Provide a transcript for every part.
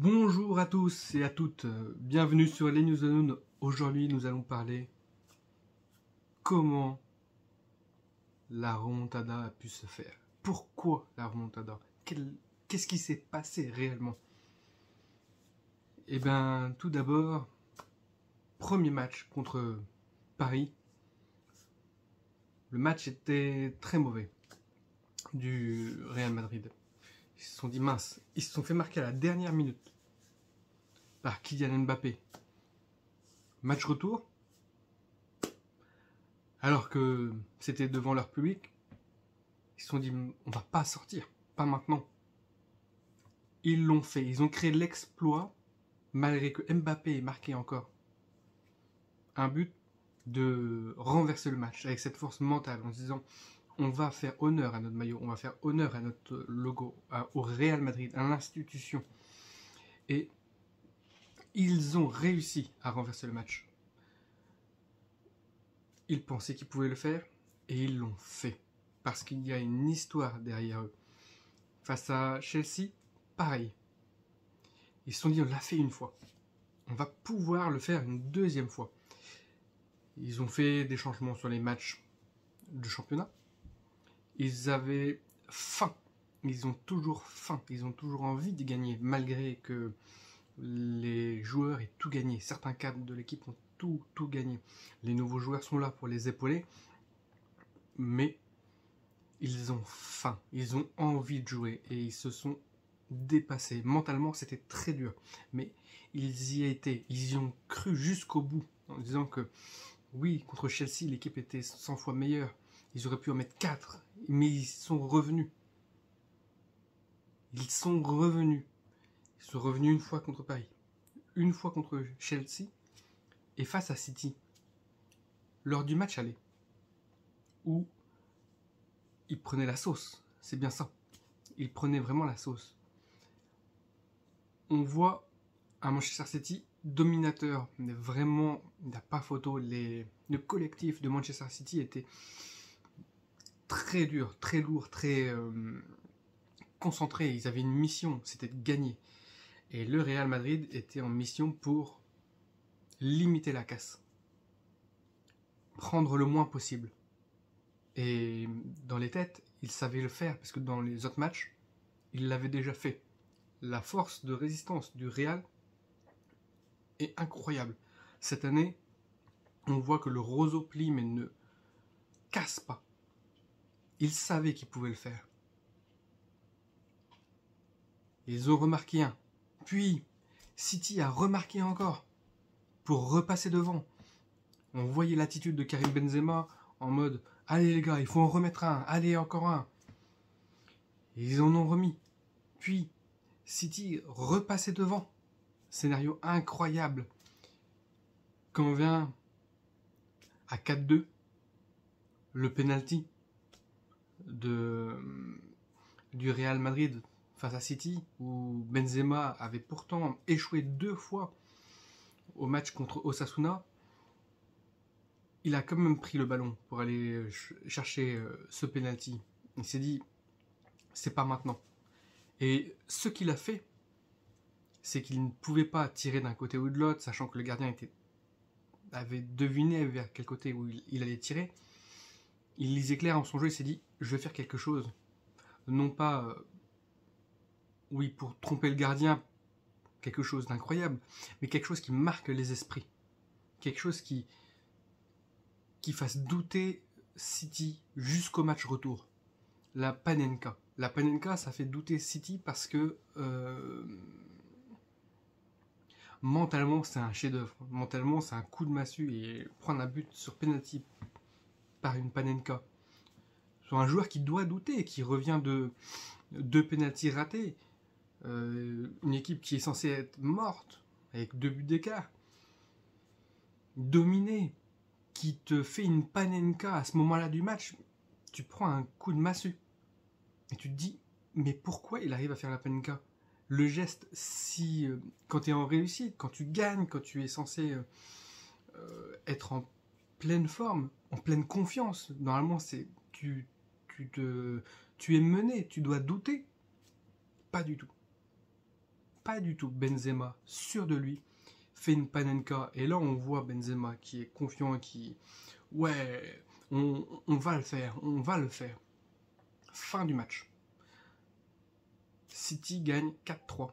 Bonjour à tous et à toutes, bienvenue sur les News Unknown. Aujourd'hui nous allons parler comment la remontada a pu se faire. Pourquoi la remontada? Qu'est-ce qui s'est passé réellement? Eh bien tout d'abord, premier match contre Paris. Le match était très mauvais du Real Madrid. Ils se sont dit mince, ils se sont fait marquer à la dernière minute par Kylian Mbappé. Match retour, alors que c'était devant leur public, ils se sont dit on va pas sortir, pas maintenant. Ils l'ont fait, ils ont créé l'exploit, malgré que Mbappé ait marqué encore un but, de renverser le match avec cette force mentale en se disant on va faire honneur à notre maillot, on va faire honneur à notre logo, au Real Madrid, à l'institution. Et ils ont réussi à renverser le match. Ils pensaient qu'ils pouvaient le faire et ils l'ont fait. Parce qu'il y a une histoire derrière eux. Face à Chelsea, pareil. Ils se sont dit on l'a fait une fois. On va pouvoir le faire une deuxième fois. Ils ont fait des changements sur les matchs de championnat. Ils avaient faim. Ils ont toujours faim. Ils ont toujours envie de gagner, malgré que les joueurs aient tout gagné. Certains cadres de l'équipe ont tout gagné. Les nouveaux joueurs sont là pour les épauler. Mais ils ont faim. Ils ont envie de jouer. Et ils se sont dépassés. Mentalement, c'était très dur. Mais ils y étaient. Ils y ont cru jusqu'au bout. En disant que oui, contre Chelsea, l'équipe était 100 fois meilleure. Ils auraient pu en mettre 4. Mais ils sont revenus. Ils sont revenus. Ils sont revenus une fois contre Paris. Une fois contre Chelsea. Et face à City. Lors du match aller. Où ils prenaient la sauce. C'est bien ça. Ils prenaient vraiment la sauce. On voit un Manchester City dominateur, mais vraiment, il n'y a pas photo. Le collectif de Manchester City était très dur, très lourd, très concentré. Ils avaient une mission, c'était de gagner. Et le Real Madrid était en mission pour limiter la casse. Prendre le moins possible. Et dans les têtes, ils savaient le faire, parce que dans les autres matchs, ils l'avaient déjà fait. La force de résistance du Real est incroyable. Cette année, on voit que le roseau plie mais ne casse pas. Ils savaient qu'ils pouvaient le faire. Ils ont remarqué un. Puis, City a remarqué encore pour repasser devant. On voyait l'attitude de Karim Benzema en mode « Allez les gars, il faut en remettre un, allez encore un ». Ils en ont remis. Puis, City repassait devant. Scénario incroyable. Quand on vient à 4-2, le penalty du Real Madrid face à City, où Benzema avait pourtant échoué 2 fois au match contre Osasuna, il a quand même pris le ballon pour aller chercher ce penalty. Il s'est dit, c'est pas maintenant. Et ce qu'il a fait, c'est qu'il ne pouvait pas tirer d'un côté ou de l'autre, sachant que le gardien avait deviné vers quel côté où il allait tirer. Il lisait clair en son jeu, il s'est dit, je vais faire quelque chose. Non pas, oui, pour tromper le gardien, quelque chose d'incroyable, mais quelque chose qui marque les esprits. Quelque chose qui fasse douter City jusqu'au match retour. La Panenka. La Panenka, ça fait douter City parce que mentalement, c'est un chef-d'œuvre. Mentalement, c'est un coup de massue et prendre un but sur penalty par une Panenka. Sur un joueur qui doit douter, qui revient de 2 penaltys ratés. Une équipe qui est censée être morte, avec 2 buts d'écart. Dominée. Qui te fait une Panenka à ce moment-là du match, tu prends un coup de massue. Et tu te dis, mais pourquoi il arrive à faire la Panenka? Le geste, si quand tu es en réussite, quand tu gagnes, quand tu es censé être en pleine forme, en pleine confiance, normalement c'est tu es mené, tu dois douter. Pas du tout. pas du tout. Benzema, sûr de lui, fait une panenka. Et là, on voit Benzema qui est confiant, qui... Ouais, on va le faire, on va le faire. Fin du match. City gagne 4-3.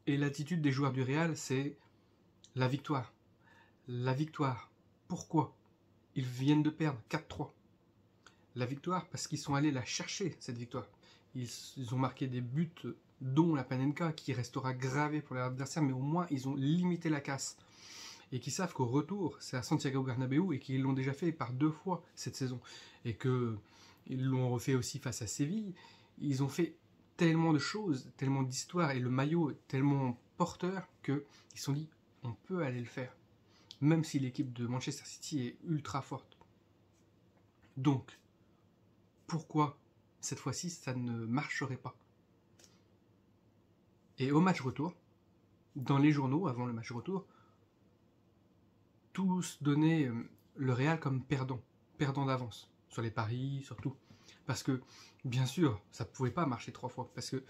Et l'attitude des joueurs du Real, c'est la victoire. La victoire. Pourquoi? Ils viennent de perdre 4-3. La victoire parce qu'ils sont allés la chercher, cette victoire. Ils ont marqué des buts, dont la Panenka, qui restera gravée pour leur adversaire, mais au moins ils ont limité la casse. Et qui savent qu'au retour, c'est à Santiago Bernabéu, et qu'ils l'ont déjà fait par 2 fois cette saison. Et qu'ils l'ont refait aussi face à Séville. Ils ont fait tellement de choses, tellement d'histoires, et le maillot est tellement porteur, qu'ils se sont dit, on peut aller le faire. Même si l'équipe de Manchester City est ultra forte. Donc, pourquoi cette fois-ci ça ne marcherait pas? Et au match retour, dans les journaux, avant le match retour, tous donnaient le Real comme perdant d'avance, sur les paris, surtout. Parce que, bien sûr, ça ne pouvait pas marcher 3 fois, parce que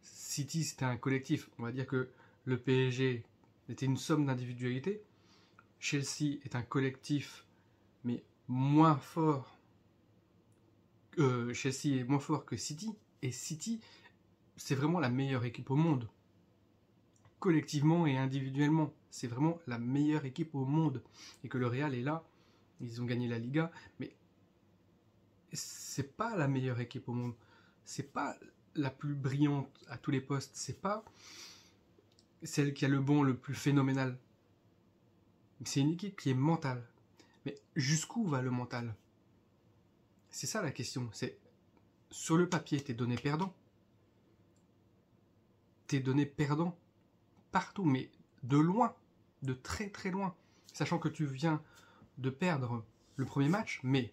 City c'était un collectif. On va dire que le PSG était une somme d'individualité, Chelsea est un collectif, mais moins fort. Chelsea est moins fort que City, et City, c'est vraiment la meilleure équipe au monde. Collectivement et individuellement, c'est vraiment la meilleure équipe au monde. Et que le Real est là, ils ont gagné la Liga, mais c'est pas la meilleure équipe au monde. C'est pas la plus brillante à tous les postes. C'est pas celle qui a le bon le plus phénoménal. C'est une équipe qui est mentale. Mais jusqu'où va le mental? C'est ça la question. C'est sur le papier, t'es donné perdant. T'es donné perdant partout, mais de loin, de très très loin. Sachant que tu viens de perdre le premier match, mais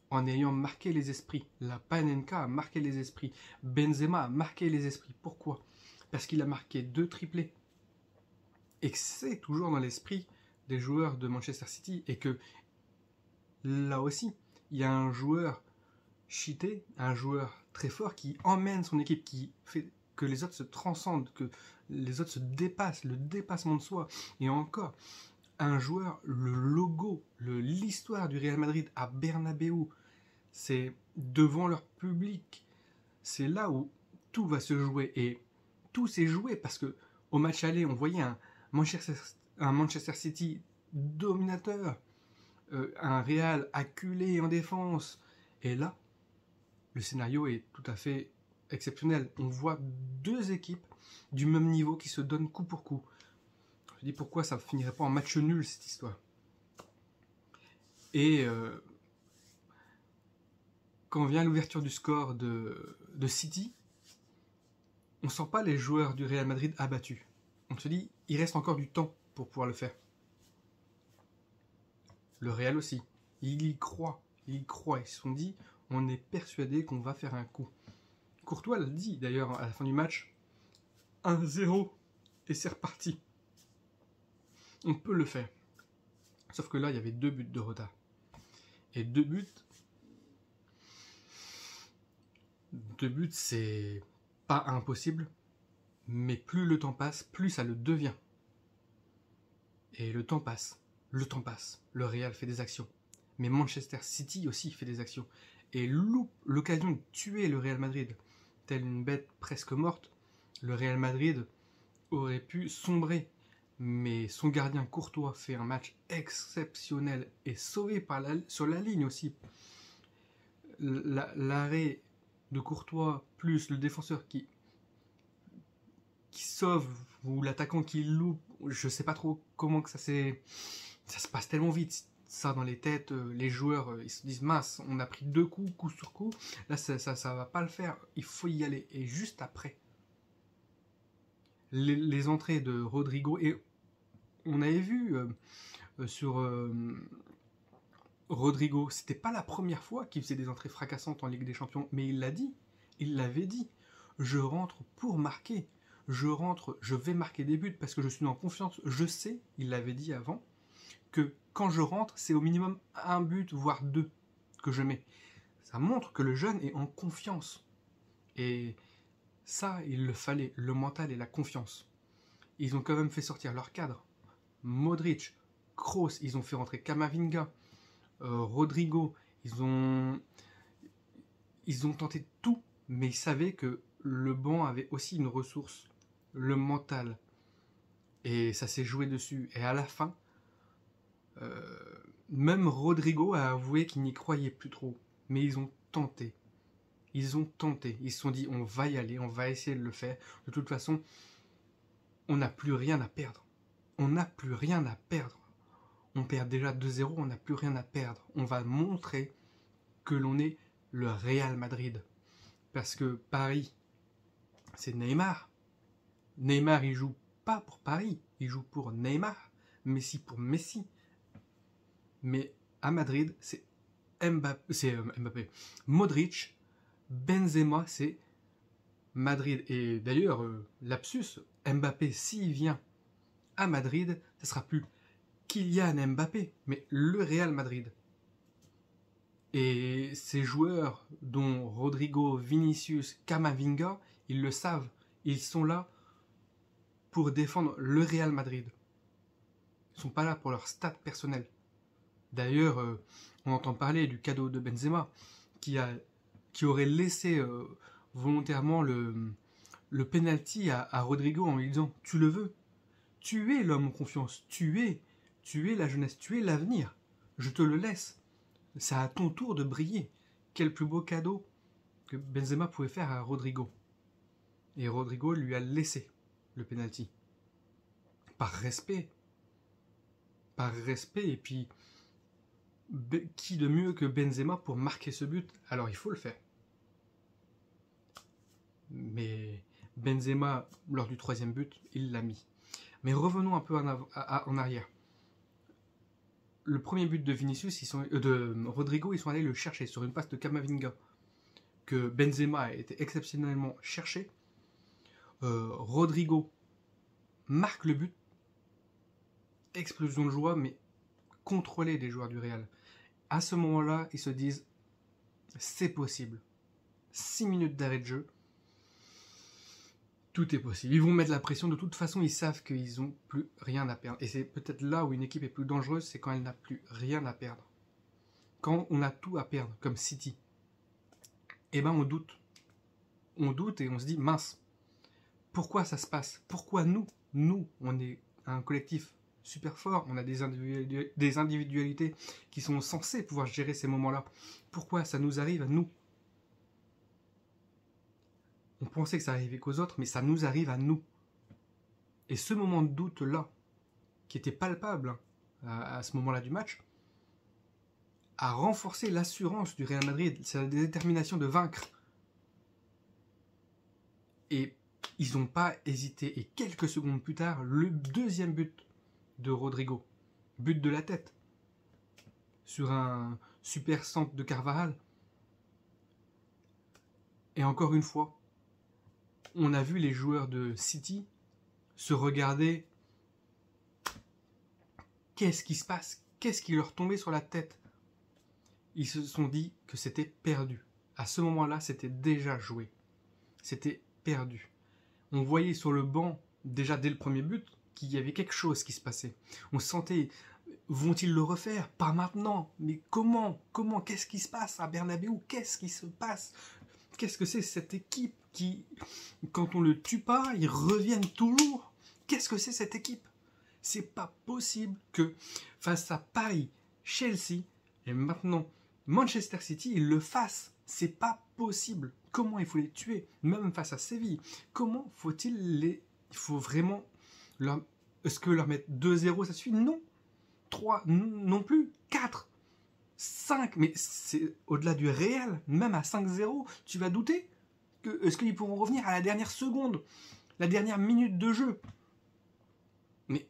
en ayant marqué les esprits. La Panenka a marqué les esprits. Benzema a marqué les esprits. Pourquoi? Parce qu'il a marqué 2 triplés. Et que c'est toujours dans l'esprit des joueurs de Manchester City. Et que là aussi, il y a un joueur cheaté, un joueur très fort qui emmène son équipe, qui fait que les autres se transcendent, que les autres se dépassent, le dépassement de soi. Et encore, un joueur, le logo, l'histoire du Real Madrid à Bernabéu, c'est devant leur public. C'est là où tout va se jouer. Et tout s'est joué parce que au match aller, on voyait un Manchester City dominateur, un Real acculé en défense. Et là, le scénario est tout à fait exceptionnel. On voit 2 équipes du même niveau qui se donnent coup pour coup. Je dis pourquoi ça ne finirait pas en match nul cette histoire. Et quand vient l'ouverture du score de City, on ne sent pas les joueurs du Real Madrid abattus. On se dit, il reste encore du temps pour pouvoir le faire. Le Real aussi. Il y croit. Ils se sont dit, on est persuadé qu'on va faire un coup. Courtois l'a dit d'ailleurs à la fin du match, 1-0 et c'est reparti. On peut le faire. Sauf que là, il y avait 2 buts de retard. Et 2 buts, c'est pas impossible, mais plus le temps passe, plus ça le devient. Et le temps passe. Le Real fait des actions. Mais Manchester City aussi fait des actions. Et loupe l'occasion de tuer le Real Madrid. Telle une bête presque morte, le Real Madrid aurait pu sombrer. Mais son gardien Courtois fait un match exceptionnel et sauvé sur la ligne aussi. L'arrêt de Courtois plus le défenseur qui sauve ou l'attaquant qui loupe, je sais pas trop comment que ça se passe tellement vite. Ça dans les têtes, les joueurs ils se disent mince, on a pris 2 coups, coup sur coup, là ça va pas le faire, il faut y aller. Et juste après, les entrées de Rodrigo, et on avait vu sur Rodrigo, c'était pas la première fois qu'il faisait des entrées fracassantes en Ligue des Champions, mais il l'avait dit, je rentre pour marquer, je vais marquer des buts parce que je suis en confiance, je sais, il l'avait dit avant, que quand je rentre, c'est au minimum 1 but, voire 2 que je mets. Ça montre que le jeune est en confiance. Et Ça, il le fallait, le mental et la confiance. Ils ont quand même fait sortir leur cadre. Modric, Kroos, ils ont fait rentrer Camavinga, Rodrigo, ils ont tenté tout, mais ils savaient que le banc avait aussi une ressource, le mental. Et ça s'est joué dessus. Et à la fin, même Rodrigo a avoué qu'il n'y croyait plus trop. Mais ils ont tenté. Ils ont tenté. Ils se sont dit, on va y aller, on va essayer de le faire. De toute façon, on n'a plus rien à perdre. On n'a plus rien à perdre. On perd déjà 2-0, on n'a plus rien à perdre. On va montrer que l'on est le Real Madrid. Parce que Paris, c'est Neymar. Neymar, il joue pas pour Paris, il joue pour Neymar. Messi pour Messi. Mais à Madrid, c'est Mbappé. Modric, Benzema, c'est Madrid. Et d'ailleurs, lapsus, Mbappé, s'il vient à Madrid, ce sera plus Kylian Mbappé, mais le Real Madrid. Et ces joueurs, dont Rodrigo, Vinicius, Camavinga, ils le savent. Ils sont là pour défendre le Real Madrid. Ils ne sont pas là pour leur stat personnel. D'ailleurs, on entend parler du cadeau de Benzema, qui aurait laissé volontairement le penalty à Rodrigo en lui disant « Tu le veux ? Tu es l'homme en confiance, tu es la jeunesse, tu es l'avenir. Je te le laisse. C'est à ton tour de briller. » Quel plus beau cadeau que Benzema pouvait faire à Rodrigo. Et Rodrigo lui a laissé le penalty. Par respect. Par respect, et puis qui de mieux que Benzema pour marquer ce but? Alors il faut le faire. Mais Benzema, lors du 3e but, il l'a mis. Mais revenons un peu en arrière. Le premier but de Vinicius, de Rodrigo, ils sont allés le chercher sur une passe de Camavinga que Benzema a été exceptionnellement cherché. Rodrigo marque le but. Explosion de joie, mais contrôlée des joueurs du Real. À ce moment-là, ils se disent c'est possible. 6 minutes d'arrêt de jeu. Tout est possible. Ils vont mettre la pression. De toute façon, ils savent qu'ils n'ont plus rien à perdre. Et c'est peut-être là où une équipe est plus dangereuse, c'est quand elle n'a plus rien à perdre. Quand on a tout à perdre, comme City, eh ben on doute. On doute et on se dit, mince, pourquoi ça se passe? Pourquoi nous, on est un collectif super fort, on a des individualités qui sont censées pouvoir gérer ces moments-là. Pourquoi ça nous arrive à nous? On pensait que ça arrivait qu'aux autres, mais ça nous arrive à nous. Et ce moment de doute-là, qui était palpable à ce moment-là du match, a renforcé l'assurance du Real Madrid, sa détermination de vaincre. Et ils n'ont pas hésité. Et quelques secondes plus tard, le 2e but de Rodrigo, but de la tête, sur un super centre de Carvajal. Et encore une fois, on a vu les joueurs de City se regarder. Qu'est-ce qui se passe? Qu'est-ce qui leur tombait sur la tête? Ils se sont dit que c'était perdu. À ce moment-là, c'était déjà joué. C'était perdu. On voyait sur le banc, déjà dès le premier but, qu'il y avait quelque chose qui se passait. On sentait, vont-ils le refaire? Pas maintenant. Mais comment? Qu'est-ce qui se passe à Bernabéu? Qu'est-ce qui se passe? Qu'est-ce que c'est cette équipe qui, quand on le tue pas, ils reviennent toujours? Qu'est-ce que c'est cette équipe? C'est pas possible que face à Paris, Chelsea et maintenant Manchester City, ils le fassent. C'est pas possible. Comment il faut les tuer? Même face à Séville. Comment faut-il les... Il faut vraiment... Est-ce que leur mettre 2-0, ça suffit? Non. 3, non plus. 4, 5, mais c'est au-delà du réel. Même à 5-0, tu vas douter? Est-ce qu'ils pourront revenir à la dernière seconde? La dernière minute de jeu? Mais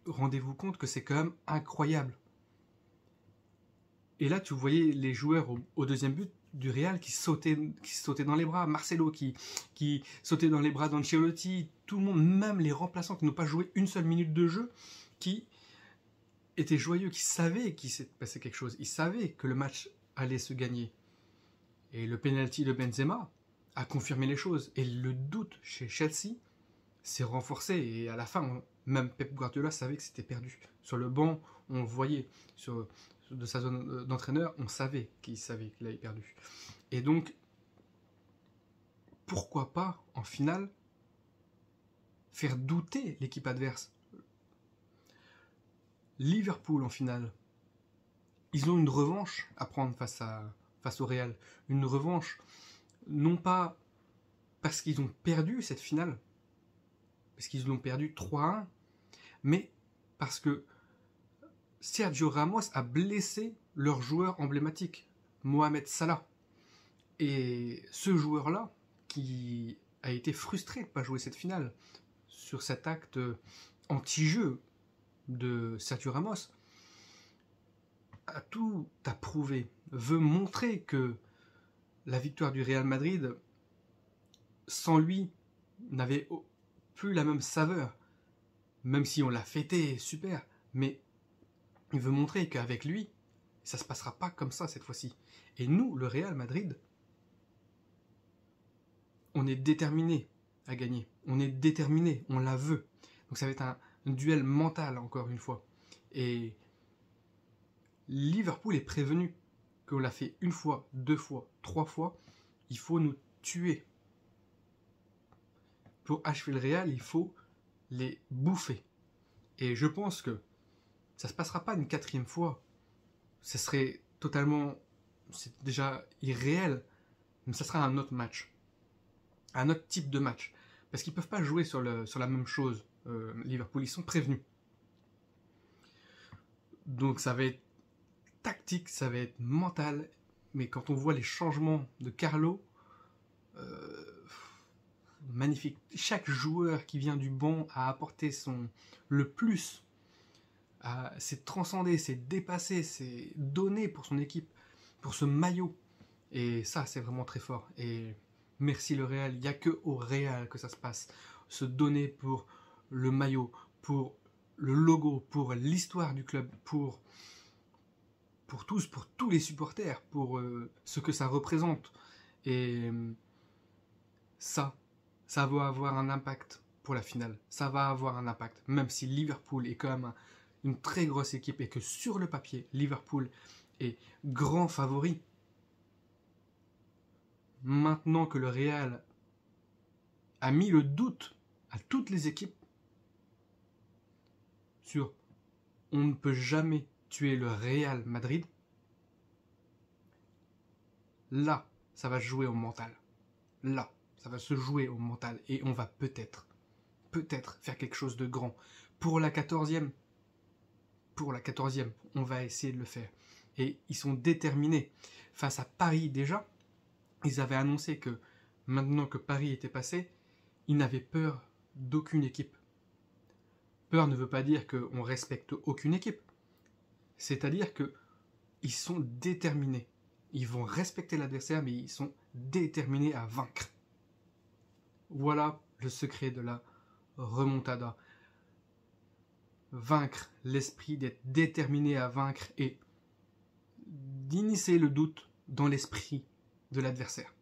rendez-vous compte que c'est quand même incroyable. Et là, tu voyais les joueurs au 2e but du Real qui sautaient dans les bras. Marcelo qui sautait dans les bras d'Ancelotti. Tout le monde, même les remplaçants qui n'ont pas joué une seule minute de jeu, qui étaient joyeux, qui savaient qu'il s'est passé quelque chose. Ils savaient que le match allait se gagner. Et le penalty de Benzema a confirmé les choses. Et le doute chez Chelsea s'est renforcé. Et à la fin, même Pep Guardiola savait que c'était perdu. Sur le banc, on le voyait. De sa zone d'entraîneur, on savait qu'il avait perdu. Et donc, pourquoi pas, en finale, faire douter l'équipe adverse. Liverpool, en finale, ils ont une revanche à prendre face au Real. Une revanche, non pas parce qu'ils ont perdu cette finale, parce qu'ils l'ont perdu 3-1, mais parce que Sergio Ramos a blessé leur joueur emblématique, Mohamed Salah. Et ce joueur-là, qui a été frustré de ne pas jouer cette finale, sur cet acte anti-jeu de Sergio Ramos, a tout à prouver, veut montrer que la victoire du Real Madrid, sans lui, n'avait plus la même saveur, même si on l'a fêté, super, mais il veut montrer qu'avec lui, ça ne se passera pas comme ça cette fois-ci. Et nous, le Real Madrid, on est déterminé à gagner. On est déterminé, on la veut. Donc ça va être un duel mental, encore une fois. Et Liverpool est prévenu qu'on l'a fait une fois, 2 fois, 3 fois. Il faut nous tuer. Pour achever le Real, il faut les bouffer. Et je pense que ça ne se passera pas une 4e fois. Ce serait totalement... C'est déjà irréel. Mais ça sera un autre match. Un autre type de match. Parce qu'ils ne peuvent pas jouer sur la même chose. Liverpool, ils sont prévenus. Donc ça va être tactique, ça va être mental. Mais quand on voit les changements de Carlo, magnifique. Chaque joueur qui vient du banc a apporté le plus. C'est transcendé, c'est dépassé, c'est donné pour son équipe, pour ce maillot. Et ça, c'est vraiment très fort. Et merci le Real. Il n'y a que au Real que ça se passe. Se donner pour le maillot, pour le logo, pour l'histoire du club, pour tous les supporters, pour ce que ça représente. Et ça va avoir un impact pour la finale. Ça va avoir un impact, même si Liverpool est quand même une très grosse équipe et que sur le papier, Liverpool est grand favori. Maintenant que le Real a mis le doute à toutes les équipes sur on ne peut jamais tuer le Real Madrid, là, ça va se jouer au mental. Là, ça va se jouer au mental et on va peut-être faire quelque chose de grand. Pour la 14e, on va essayer de le faire. Et ils sont déterminés. Face à Paris déjà, ils avaient annoncé que maintenant que Paris était passé, ils n'avaient peur d'aucune équipe. Peur ne veut pas dire qu'on respecte aucune équipe. C'est-à-dire qu'ils sont déterminés. Ils vont respecter l'adversaire, mais ils sont déterminés à vaincre. Voilà le secret de la remontada. Vaincre l'esprit, d'être déterminé à vaincre et d'initier le doute dans l'esprit de l'adversaire.